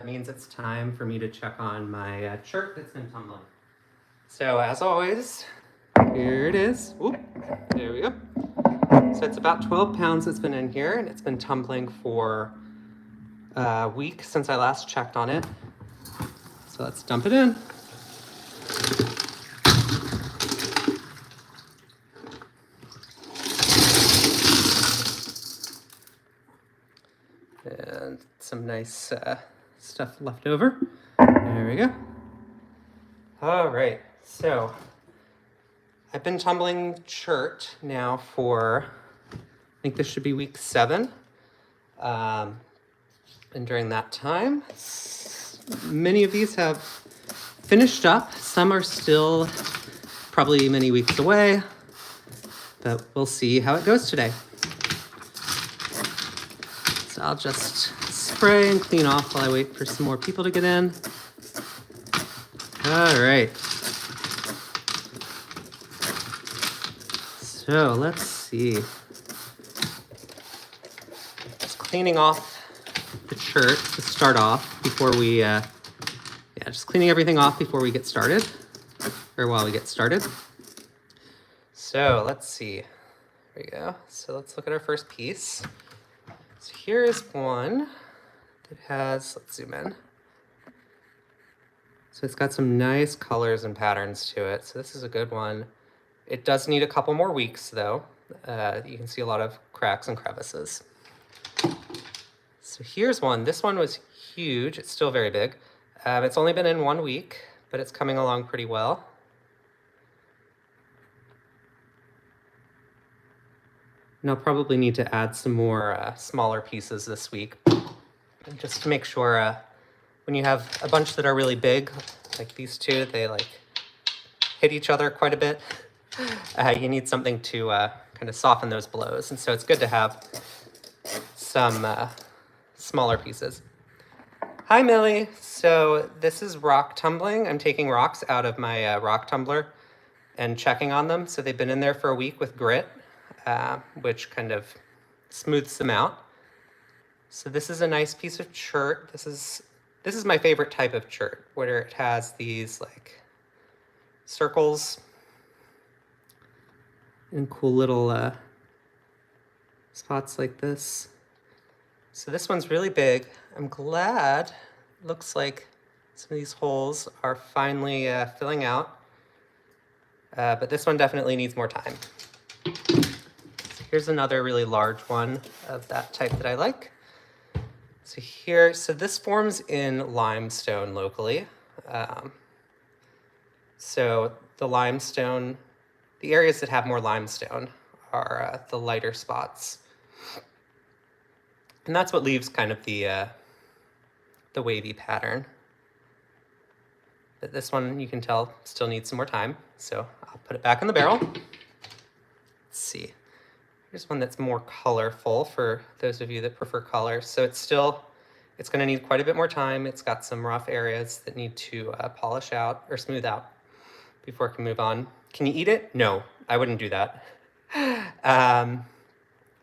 That means it's time for me to check on my chert that's been tumbling. So as always, here it is. Oop, there we go. So it's about 12 pounds that's been in here, and it's been tumbling for a week since I last checked on it. So let's dump it in. And some nice stuff left over. There we go. All right, so I've been tumbling Chert now for, I think this should be week 7. And during that time, many of these have finished up. Some are still probably many weeks away, but we'll see how it goes today. So I'll just spray and clean off while I wait for some more people to get in. All right. So let's see. Just cleaning off the Chert to start off before we, just cleaning everything off before we get started, or while we get started. So let's see. There we go. So let's look at our first piece. So here is one that has, let's zoom in. So it's got some nice colors and patterns to it. So this is a good one. It does need a couple more weeks though. You can see a lot of cracks and crevices. So here's one. This one was huge. It's still very big. It's only been in 1 week, but it's coming along pretty well. And I'll probably need to add some more smaller pieces this week, just to make sure when you have a bunch that are really big, like these two, they like hit each other quite a bit. You need something to kind of soften those blows. And so it's good to have some smaller pieces. Hi, Millie. So this is rock tumbling. I'm taking rocks out of my rock tumbler and checking on them. So they've been in there for a week with grit, which kind of smooths them out. So this is a nice piece of Chert. This is my favorite type of Chert, where it has these like circles and cool little spots like this. So this one's really big. I'm glad, looks like some of these holes are finally filling out, but this one definitely needs more time. So here's another really large one of that type that I like. So this forms in limestone locally. So the limestone, the areas that have more limestone are the lighter spots. And that's what leaves kind of the wavy pattern. But this one, you can tell, still needs some more time. So I'll put it back in the barrel. Let's see. Here's one that's more colorful for those of you that prefer colors. So it's going to need quite a bit more time. It's got some rough areas that need to polish out or smooth out before it can move on. Can you eat it? No, I wouldn't do that. I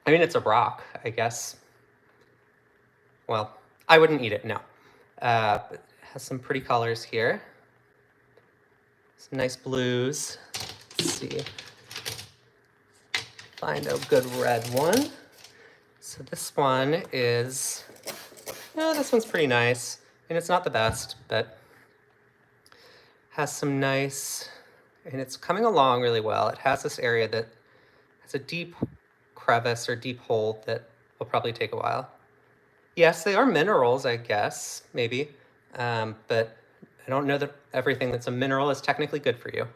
mean, it's a rock, I guess. Well, I wouldn't eat it, no. But it has some pretty colors here. Some nice blues. Let's see. Find a good red one. So this one is, this one's pretty nice. And it's not the best, but has some nice, and it's coming along really well. It has this area that has a deep crevice or deep hole that will probably take a while. Yes, they are minerals, I guess, maybe, but I don't know that everything that's a mineral is technically good for you.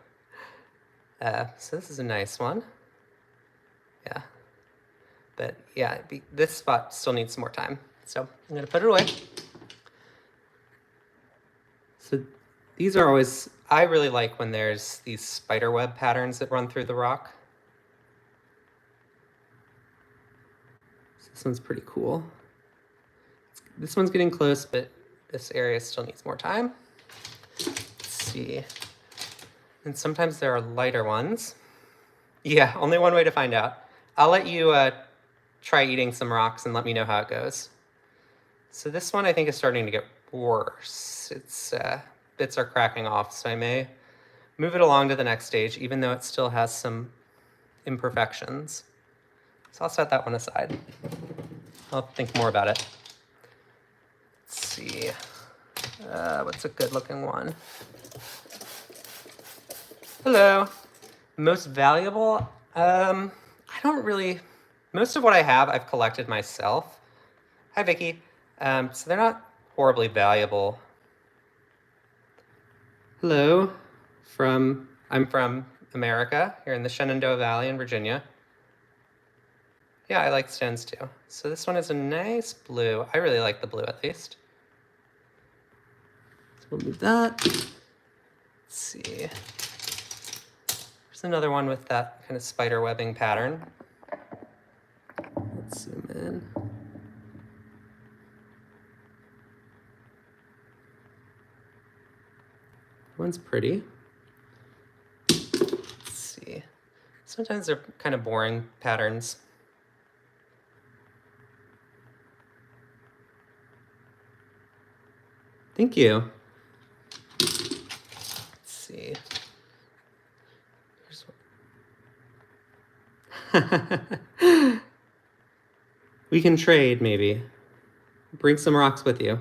So this is a nice one. Yeah, but yeah, this spot still needs some more time. So I'm gonna put it away. So these are always, I really like when there's these spider web patterns that run through the rock. So this one's pretty cool. This one's getting close, but this area still needs more time. Let's see. And sometimes there are lighter ones. Yeah, only one way to find out. I'll let you try eating some rocks and let me know how it goes. So this one I think is starting to get worse. Its bits are cracking off, so I may move it along to the next stage, even though it still has some imperfections. So I'll set that one aside. I'll think more about it. Let's see. What's a good looking one? Hello. Most valuable? I don't really... Most of what I have, I've collected myself. Hi, Vicky. So they're not horribly valuable. Hello. I'm from America, here in the Shenandoah Valley in Virginia. Yeah, I like stones too. So this one is a nice blue. I really like the blue at least. So we'll move that. Let's see. There's another one with that kind of spider webbing pattern. Let's zoom in. One's pretty. Let's see. Sometimes they're kind of boring patterns. Thank you. Let's see. We can trade, maybe. Bring some rocks with you.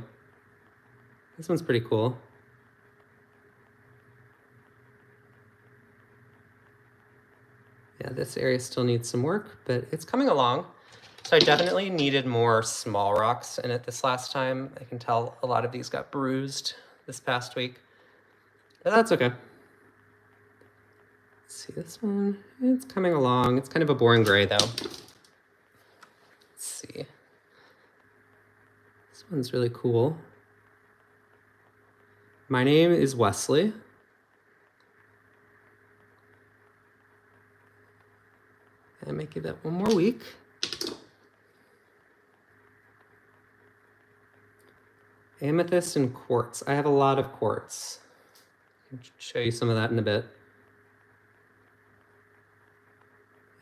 This one's pretty cool. Yeah, this area still needs some work, but it's coming along. So I definitely needed more small rocks in it this last time. I can tell a lot of these got bruised this past week, but that's okay. Let's see this one. It's coming along. It's kind of a boring gray though. Let's see. This one's really cool. My name is Wesley. I might give that one more week. Amethyst and quartz. I have a lot of quartz. I'll show you some of that in a bit.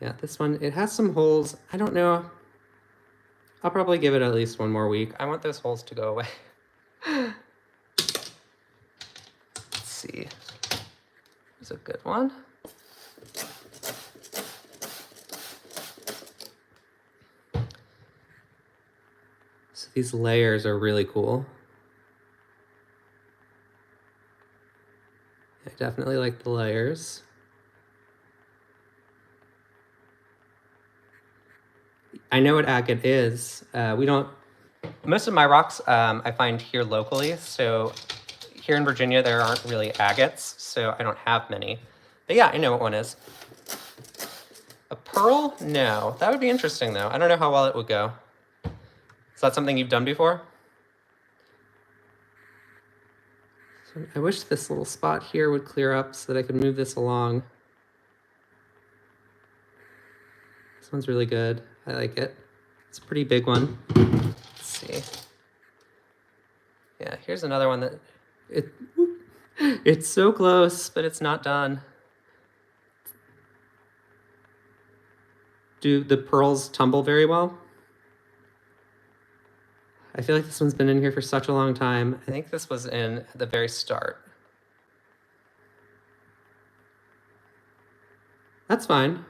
Yeah, this one, it has some holes. I don't know. I'll probably give it at least one more week. I want those holes to go away. Let's see. Here's a good one. So these layers are really cool. I definitely like the layers. I know what agate is. Most of my rocks I find here locally. So here in Virginia, there aren't really agates, so I don't have many. But yeah, I know what one is. A pearl? No. That would be interesting though. I don't know how well it would go. Is that something you've done before? So I wish this little spot here would clear up so that I could move this along. This one's really good. I like it. It's a pretty big one. Let's see. Yeah, here's another one that it's so close, but it's not done. Do the pearls tumble very well? I feel like this one's been in here for such a long time. I think this was in at the very start. That's fine.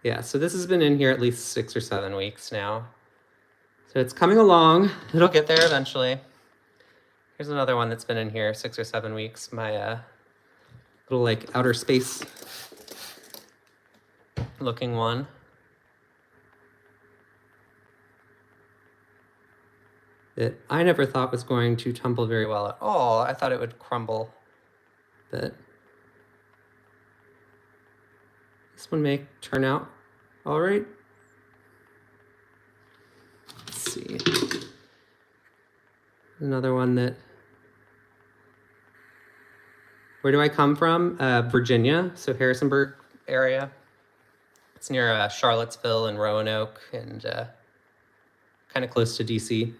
Yeah, so this has been in here at least 6 or 7 weeks now. So it's coming along. It'll get there eventually. Here's another one that's been in here 6 or 7 weeks. My little like outer space looking one. That I never thought was going to tumble very well at all. I thought it would crumble, but this one may turn out all right. Let's see. Another one that, where do I come from? Virginia, so Harrisonburg area. It's near Charlottesville and Roanoke and kind of close to DC.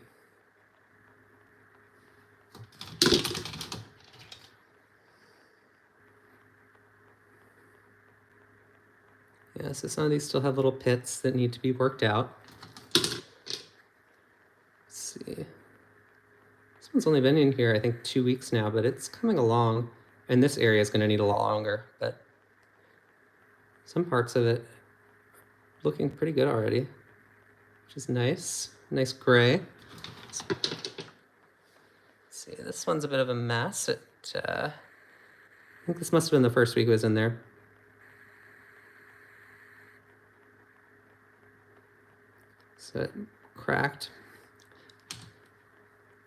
Yeah, so some of these still have little pits that need to be worked out. Let's see. This one's only been in here, I think, 2 weeks now, but it's coming along. And this area is going to need a lot longer, but some parts of it looking pretty good already, which is nice. Nice gray. Let's see, this one's a bit of a mess. I think this must have been the first week it was in there. So it cracked.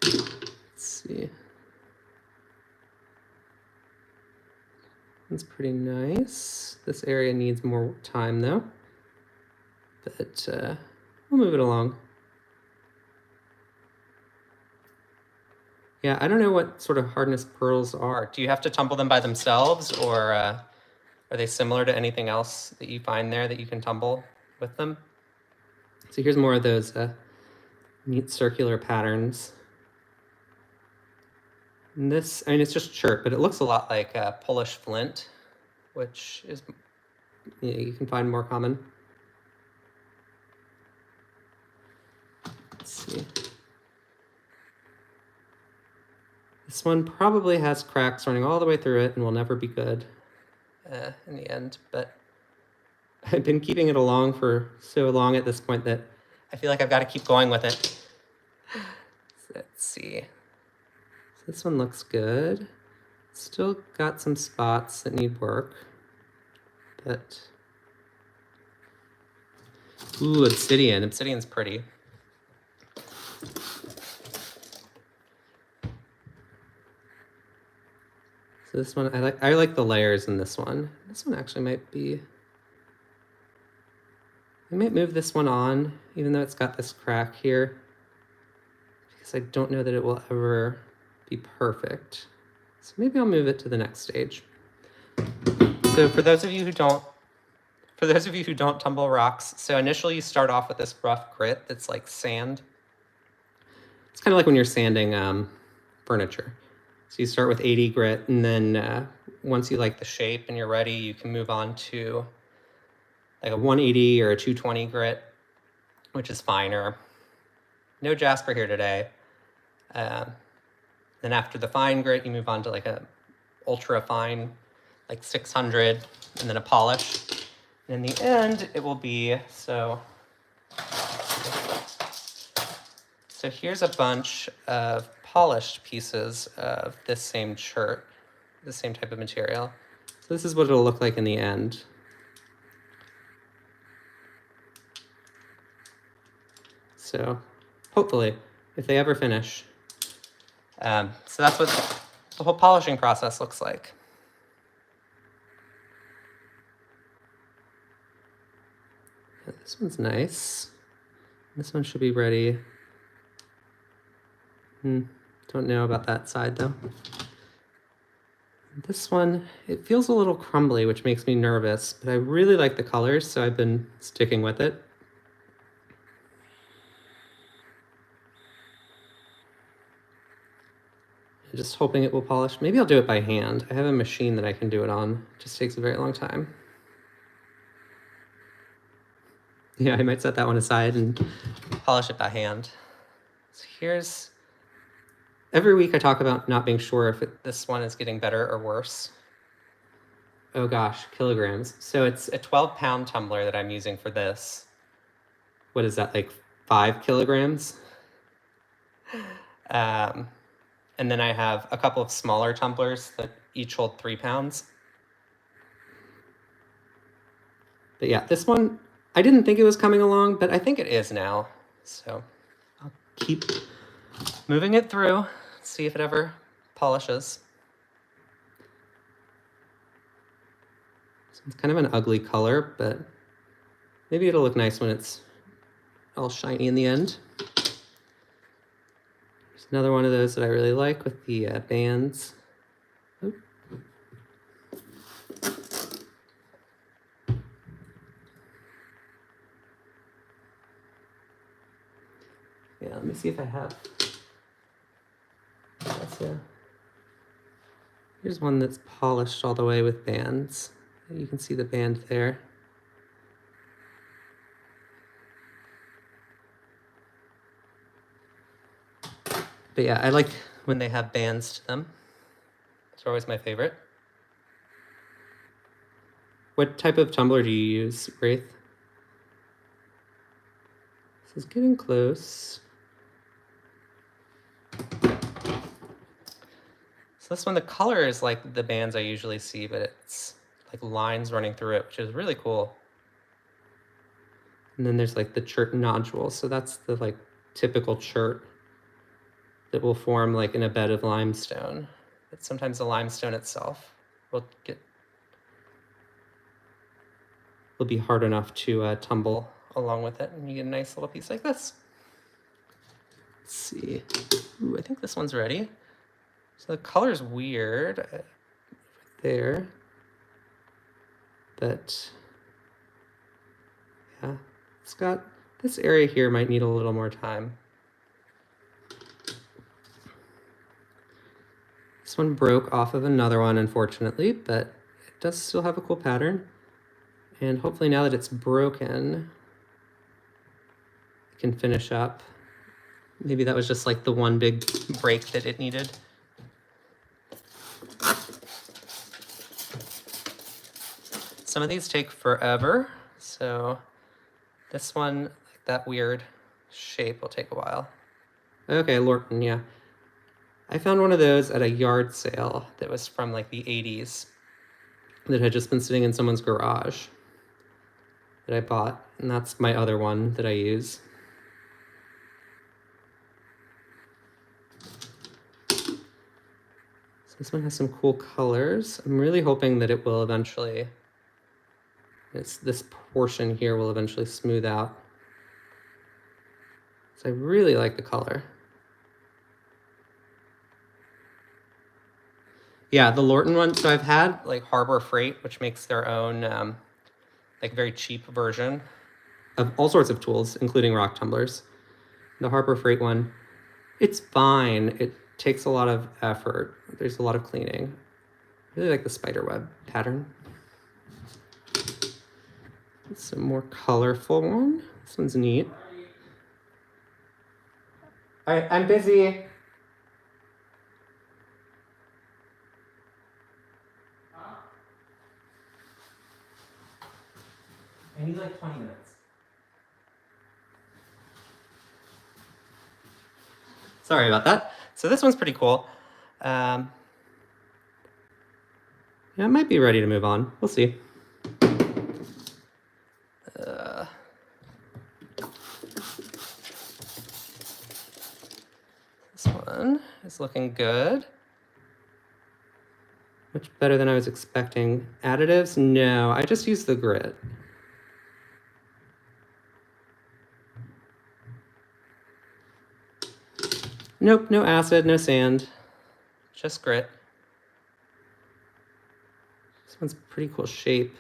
Let's see. That's pretty nice. This area needs more time though, but we'll move it along. Yeah, I don't know what sort of hardness pearls are. Do you have to tumble them by themselves, or are they similar to anything else that you find there that you can tumble with them? So here's more of those neat circular patterns. And this, I mean, it's just chert, but it looks a lot like Polish flint, which is, you can find more common. Let's see. This one probably has cracks running all the way through it and will never be good in the end, but I've been keeping it along for so long at this point that I feel like I've got to keep going with it. So let's see. So this one looks good. Still got some spots that need work, but ooh, obsidian. Obsidian's pretty. So this one, I like the layers in this one. This one actually might be, I might move this one on, even though it's got this crack here, because I don't know that it will ever be perfect. So maybe I'll move it to the next stage. So for those of you who don't tumble rocks, so initially you start off with this rough grit that's like sand. It's kind of like when you're sanding furniture. So you start with 80 grit, and then once you like the shape and you're ready, you can move on to like a 180 or a 220 grit, which is finer. No jasper here today. Then after the fine grit, you move on to like a ultra fine, like 600, and then a polish. And in the end, it will be, so here's a bunch of polished pieces of this same chert, the same type of material. So this is what it'll look like in the end. So hopefully, if they ever finish. So that's what the whole polishing process looks like. This one's nice. This one should be ready. Don't know about that side though. This one, it feels a little crumbly, which makes me nervous, but I really like the colors, so I've been sticking with it. I'm just hoping it will polish. Maybe I'll do it by hand. I have a machine that I can do it on. It just takes a very long time. Yeah, I might set that one aside and polish it by hand. So here's, every week I talk about not being sure if this one is getting better or worse. Oh gosh, kilograms. So it's a 12-pound tumbler that I'm using for this. What is that, like 5 kilograms? And then I have a couple of smaller tumblers that each hold 3 pounds. But yeah, this one, I didn't think it was coming along, but I think it is now. So I'll keep moving it through, see if it ever polishes. So it's kind of an ugly color, but maybe it'll look nice when it's all shiny in the end. There's another one of those that I really like with the bands. Oop. Yeah, let me see if I have. Here's one that's polished all the way with bands. You can see the band there. But yeah, I like when they have bands to them. It's always my favorite. What type of tumbler do you use, Wraith? This is getting close. So this one, the color is like the bands I usually see, but it's like lines running through it, which is really cool. And then there's like the chert nodules. So that's the like typical chert that will form like in a bed of limestone. But sometimes the limestone itself will be hard enough to tumble along with it, and you get a nice little piece like this. Let's see. Ooh, I think this one's ready. So the color's weird right there, but yeah, it's got, this area here might need a little more time. This one broke off of another one, unfortunately, but it does still have a cool pattern. And hopefully now that it's broken, I can finish up. Maybe that was just like the one big break that it needed. Some of these take forever, so this one, like that weird shape, will take a while. Okay, Lorton, yeah. I found one of those at a yard sale that was from like the 80s that had just been sitting in someone's garage that I bought, and that's my other one that I use. So this one has some cool colors. I'm really hoping that it will eventually, this portion here will eventually smooth out. So I really like the color. Yeah, the Lorton one. So I've had like Harbor Freight, which makes their own like very cheap version of all sorts of tools, including rock tumblers. The Harbor Freight one, it's fine. It takes a lot of effort. There's a lot of cleaning. I really like the spider web pattern. Some more colorful one. This one's neat. All right, I'm busy. I need like 20 minutes. Sorry about that. So this one's pretty cool. Yeah, I might be ready to move on. We'll see. This one is looking good. Much better than I was expecting. Additives? No, I just used the grit. Nope, no acid, no sand, just grit. This one's pretty cool shape.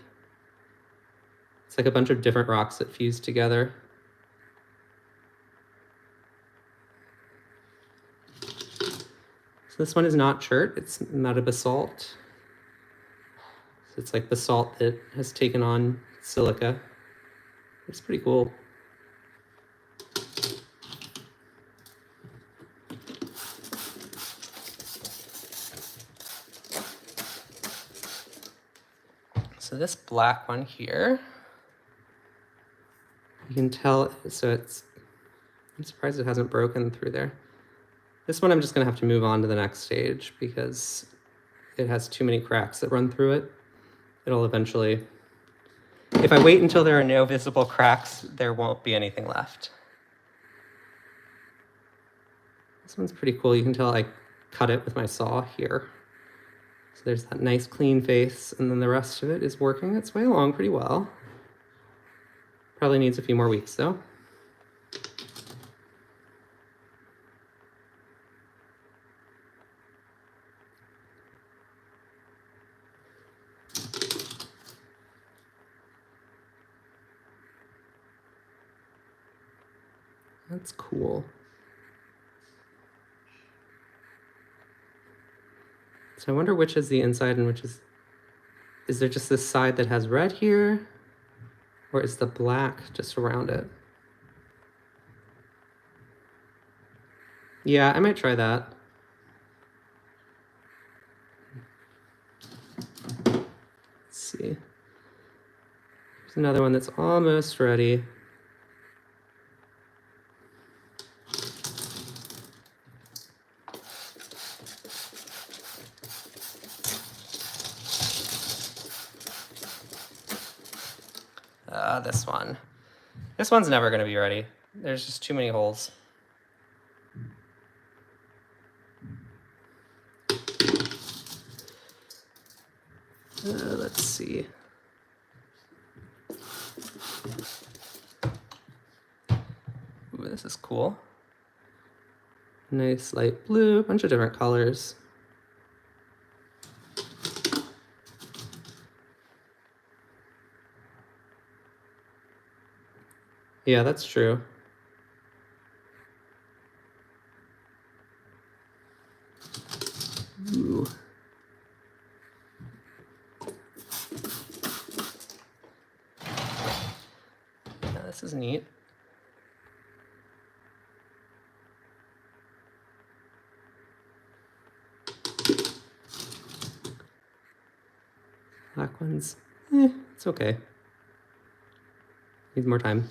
It's like a bunch of different rocks that fuse together. So this one is not chert, it's not a basalt. So it's like basalt that has taken on silica. It's pretty cool. So this black one here, you can tell, so I'm surprised it hasn't broken through there. This one I'm just gonna have to move on to the next stage because it has too many cracks that run through it. It'll eventually, if I wait until there are no visible cracks, there won't be anything left. This one's pretty cool. You can tell I cut it with my saw here. So there's that nice clean face, and then the rest of it is working its way along pretty well. Probably needs a few more weeks though. That's cool. So I wonder which is the inside and which is there just this side that has red here? Or is the black just around it? Yeah, I might try that. Let's see. There's another one that's almost ready. This one. This one's never going to be ready. There's just too many holes. Let's see. Ooh, this is cool. Nice light blue, bunch of different colors. Yeah, that's true. Ooh. Yeah, this is neat. Black ones, it's okay. Need more time.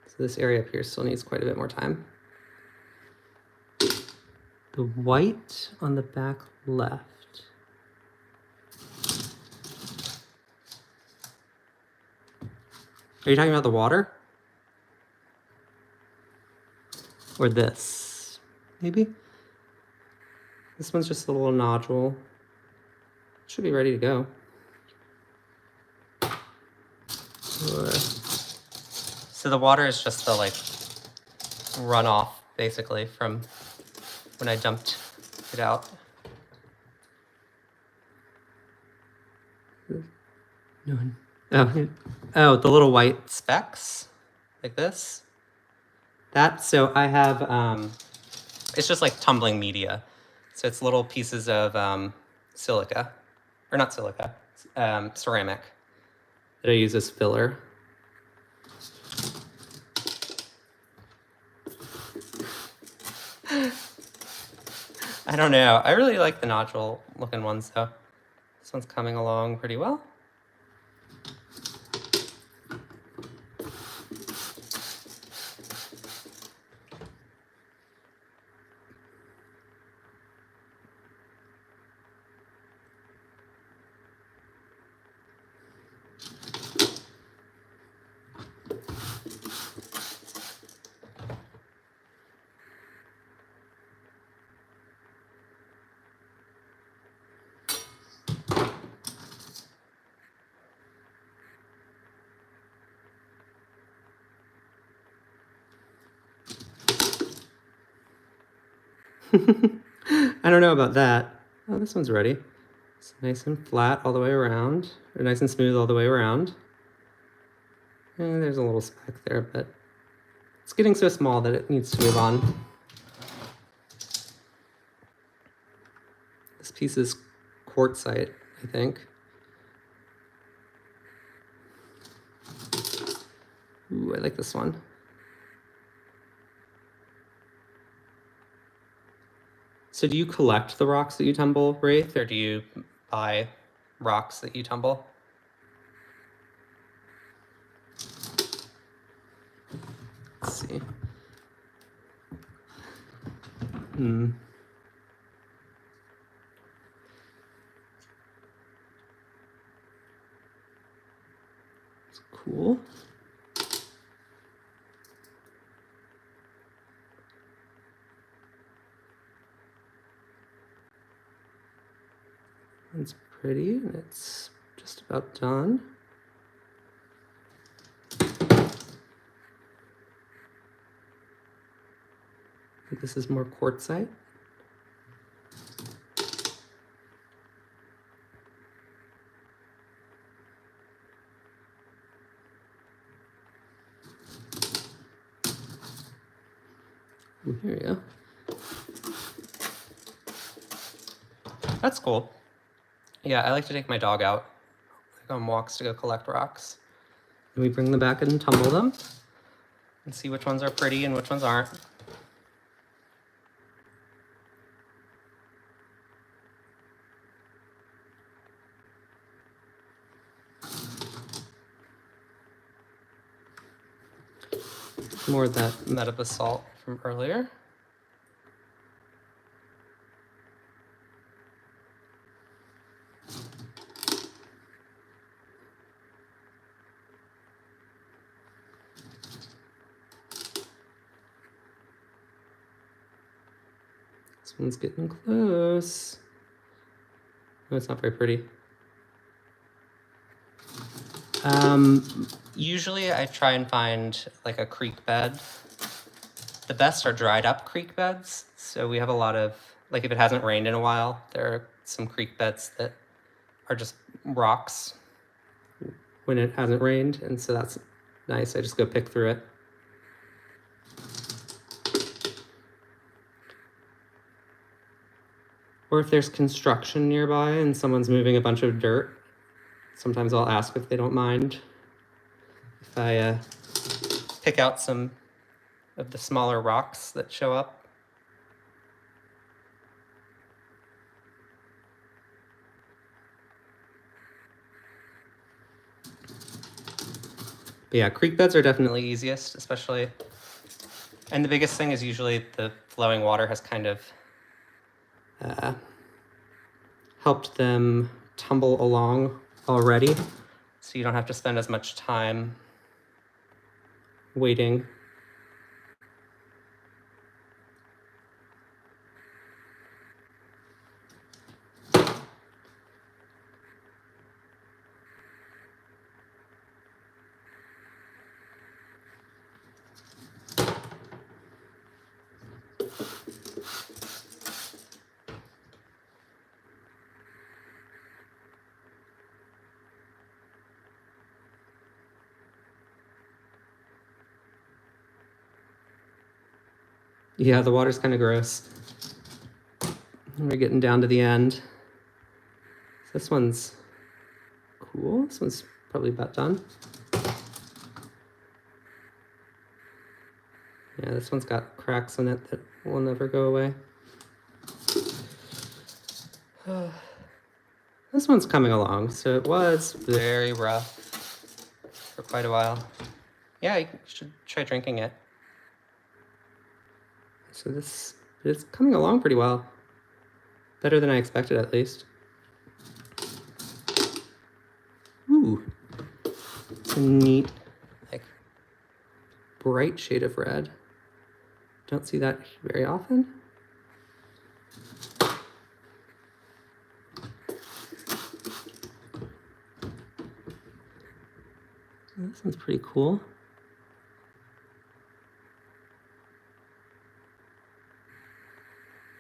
So this area up here still needs quite a bit more time. The white on the back left. Are you talking about the water? Or this, maybe? This one's just a little nodule. Should be ready to go. So the water is just the like runoff basically from when I dumped it out. No one. Oh, the little white specks like this. So I have, it's just like tumbling media. So it's little pieces of silica, or not silica, ceramic that I use as filler. I don't know. I really like the nodule looking ones though. This one's coming along pretty well. I don't know about that. Oh, this one's ready. It's nice and flat all the way around, or nice and smooth all the way around. And there's a little speck there, but it's getting so small that it needs to move on. This piece is quartzite, I think. Ooh, I like this one. So do you collect the rocks that you tumble, Wraith, or do you buy rocks that you tumble? Let's see. It's cool. It's pretty, and it's just about done. This is more quartzite. Ooh, here we go. That's cool. Yeah, I like to take my dog out on walks to go collect rocks. And we bring them back and tumble them and see which ones are pretty and which ones aren't. More of that meta basalt from earlier. This one's getting close. Oh, it's not very pretty. Usually I try and find like a creek bed. The best are dried up creek beds. So we have a lot of, like if it hasn't rained in a while, there are some creek beds that are just rocks when it hasn't rained. And so that's nice. I just go pick through it. Or if there's construction nearby and someone's moving a bunch of dirt, sometimes I'll ask if they don't mind if I pick out some of the smaller rocks that show up. But yeah, creek beds are definitely easiest, especially. And the biggest thing is usually the flowing water has kind of helped them tumble along already. So you don't have to spend as much time waiting. Yeah, the water's kind of gross. We're getting down to the end. This one's cool. This one's probably about done. Yeah, this one's got cracks in it that will never go away. This one's coming along. So it was very rough for quite a while. Yeah, you should try drinking it. So this is coming along pretty well. Better than I expected, at least. Ooh, it's a neat, like, bright shade of red. Don't see that very often. This one's pretty cool.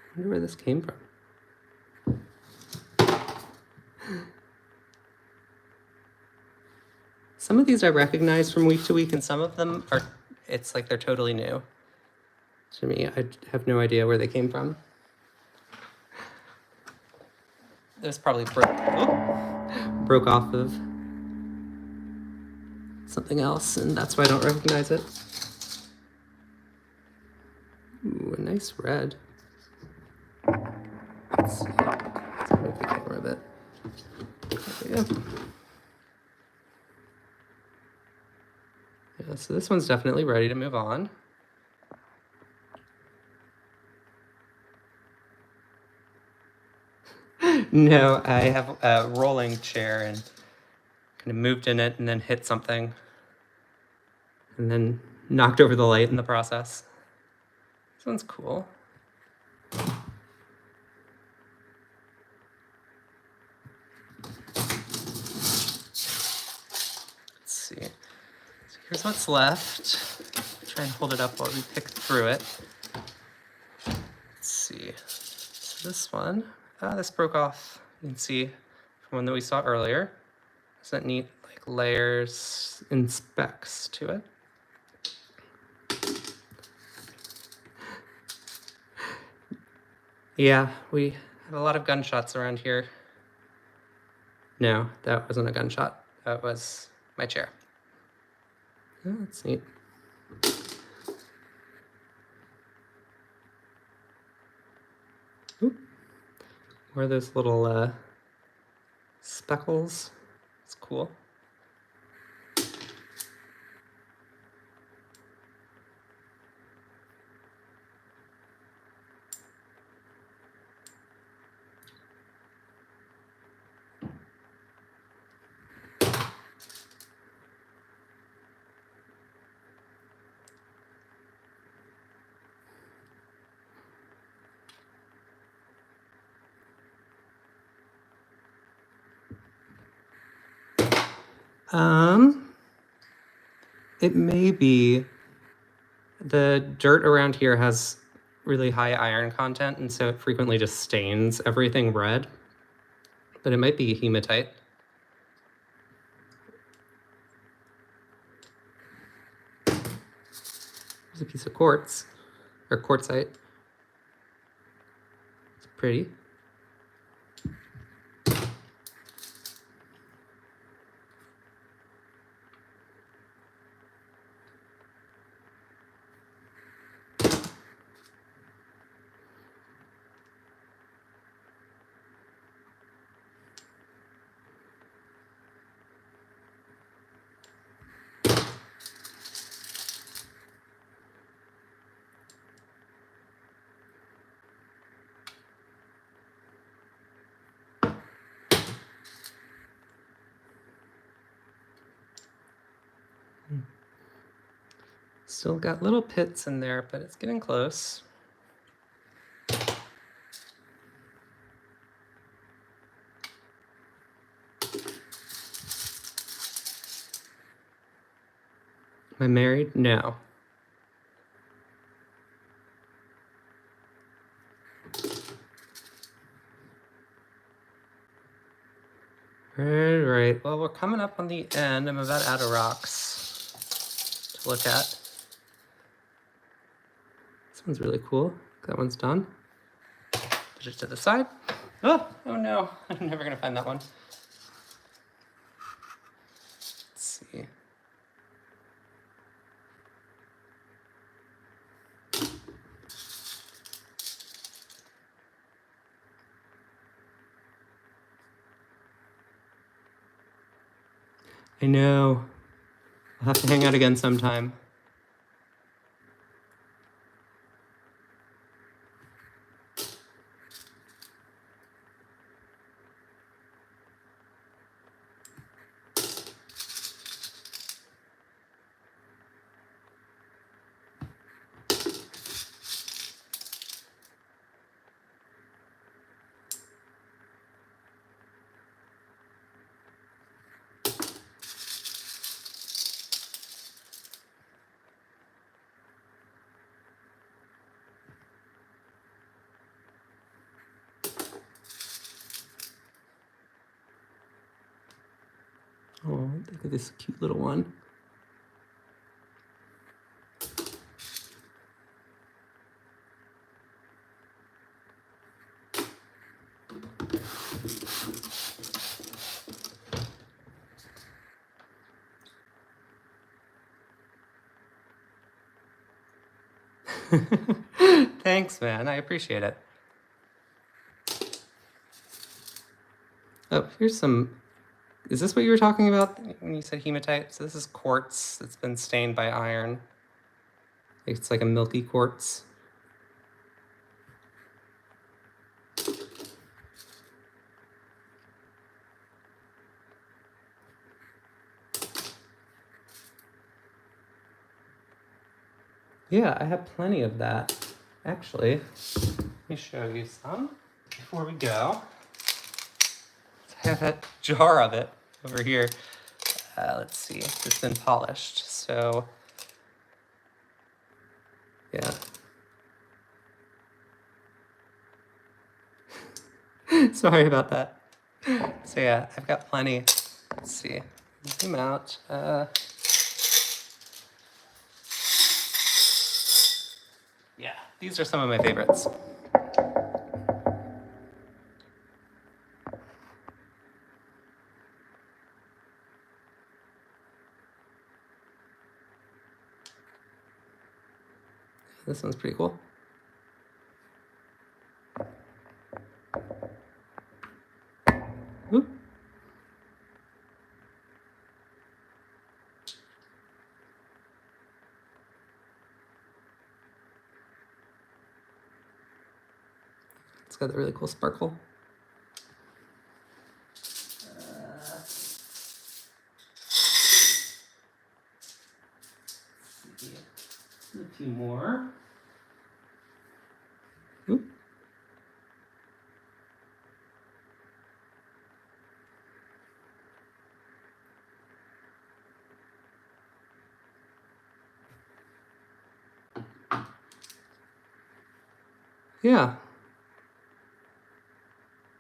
I wonder where this came from. Some of these I recognize from week to week, and some of them are, it's like they're totally new to me. I have no idea where they came from. There's probably broke off of something else, and that's why I don't recognize it. Ooh, a nice red. Let's see. Let's move the camera a bit. There we go. Yeah, so this one's definitely ready to move on. No, I have a rolling chair and kind of moved in it and then hit something and then knocked over the light in the process. This one's cool. Let's see. So here's what's left. Try and hold it up while we pick through it. Let's see. So this one, this broke off. You can see from one that we saw earlier. There's that neat like layers and specks to it. Yeah, we have a lot of gunshots around here. No, that wasn't a gunshot. That was my chair. Oh, that's neat. Oop. What are those little speckles? It's cool. It may be the dirt around here has really high iron content, and so it frequently just stains everything red. But it might be hematite. There's a piece of quartz, or quartzite. It's pretty. Still got little pits in there, but it's getting close. Am I married? No. Right. Well, we're coming up on the end. I'm about out of rocks to look at. This one's really cool. That one's done. Put it to the side. Oh no. I'm never going to find that one. Let's see. I know. I'll have to hang out again sometime. Oh, look at this cute little one. Thanks, man. I appreciate it. Oh, here's some... Is this what you were talking about when you said hematite? So this is quartz that's been stained by iron. It's like a milky quartz. Yeah, I have plenty of that. Actually, let me show you some before we go. I have that jar of it over here. Let's see, it's been polished, so yeah. Sorry about that. So yeah, I've got plenty. Let's see, zoom out. Yeah, these are some of my favorites. This one's pretty cool. Oop. It's got a really cool sparkle. A few more. Oop. Yeah.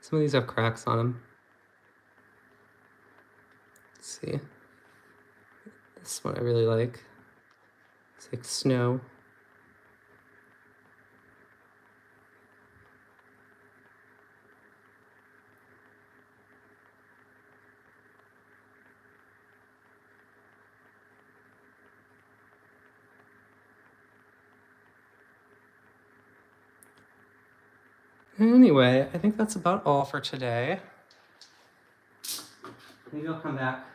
Some of these have cracks on them. Let's see. This one I really like. It's like snow. Anyway, I think that's about all for today. Maybe I'll come back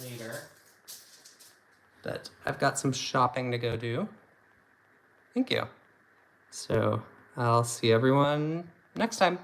later. But I've got some shopping to go do. Thank you. So I'll see everyone next time.